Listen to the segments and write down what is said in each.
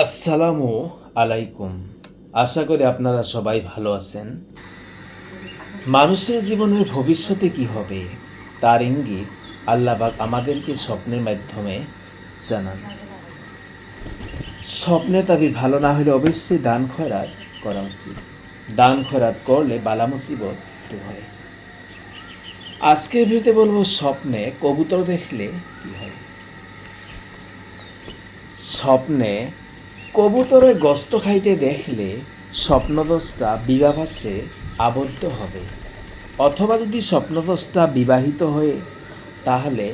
আসসালামু আলাইকুম। আশা করি আপনারা সবাই ভালো আছেন। মানুষের জীবনের ভবিষ্যতে কি হবে তার ইঙ্গিত আল্লাহ পাক আমাদেরকে স্বপ্নের মাধ্যমে জানান। স্বপ্নের তাবির ভালো না হলে অবশ্যই দান খয়রাত করা উচিত। দান খয়রাত করলে বালা মুসিবত দূর হয়। আজকের ভিডিওতে বলবো স্বপ্নে কবুতর দেখলে কি হয়। স্বপ্নে কবুতরে গোস্ত খাইতে দেখলে স্বপ্নদ্রষ্টা বিবাভাসে আবদ্ধ হবে, অথবা যদি স্বপ্নদ্রষ্টা বিবাহিত হয়ে তাহলে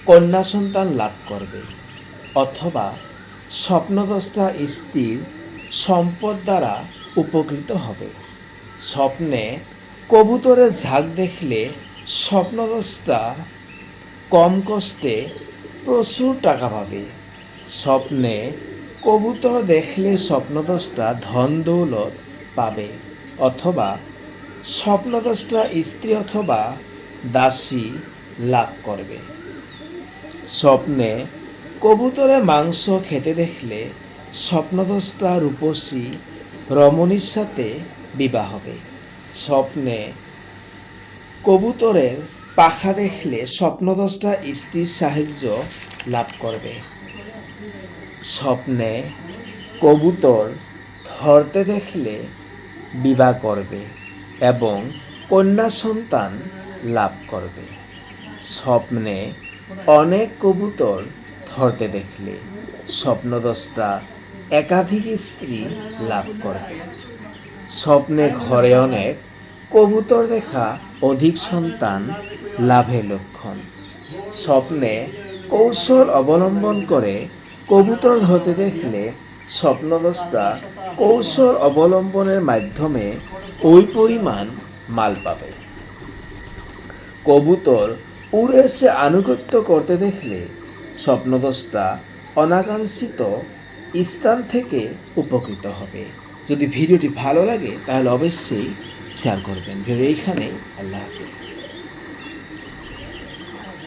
কন্যা সন্তান লাভ করবে, অথবা স্বপ্নদ্রষ্টা স্ত্রীর সম্পদ দ্বারা উপকৃত হবে। স্বপ্নে কবুতরের ঝাঁক দেখলে স্বপ্নদ্রষ্টা কম কষ্টে প্রচুর টাকা পাবে। স্বপ্নে কবুতর দেখলে স্বপ্নদ্রষ্টা ধন দৌলত পাবে, অথবা স্বপ্নদ্রষ্টা স্ত্রী অথবা দাসী লাভ করবে। স্বপ্নে কবুতরে মাংস খেতে দেখলে স্বপ্নদ্রষ্টা রূপসী রমণীর সাথে বিবাহ হবে। স্বপ্নে কবুতরের পাখা দেখলে স্বপ্নদ্রষ্টা স্ত্রীর সাহায্য লাভ করবে। স্বপ্নে কবুতর ধরতে দেখলে বিবাহ করবে এবং কন্যা সন্তান লাভ করবে। স্বপ্নে অনেক কবুতর ধরতে দেখলে স্বপ্নদ্রষ্টা একাধিক স্ত্রী লাভ করবে। স্বপ্নে ঘরে অনেক কবুতর দেখা অধিক সন্তান লাভের লক্ষণ। স্বপ্নে কৌশল অবলম্বন করে কবুতর ধরতে দেখলে স্বপ্নদ্রষ্টা কৌশল অবলম্বনের মাধ্যমে ওই পরিমাণ মাল পাবে। কবুতর উড়ে এসে আনুগত্য করতে দেখলে স্বপ্নদ্রষ্টা অনাকাঙ্ক্ষিত স্থান থেকে উপকৃত হবে। যদি ভিডিওটি ভালো লাগে তাহলে অবশ্যই শেয়ার করবেন। ভিডিও এইখানেই। আল্লাহ হাফেজ।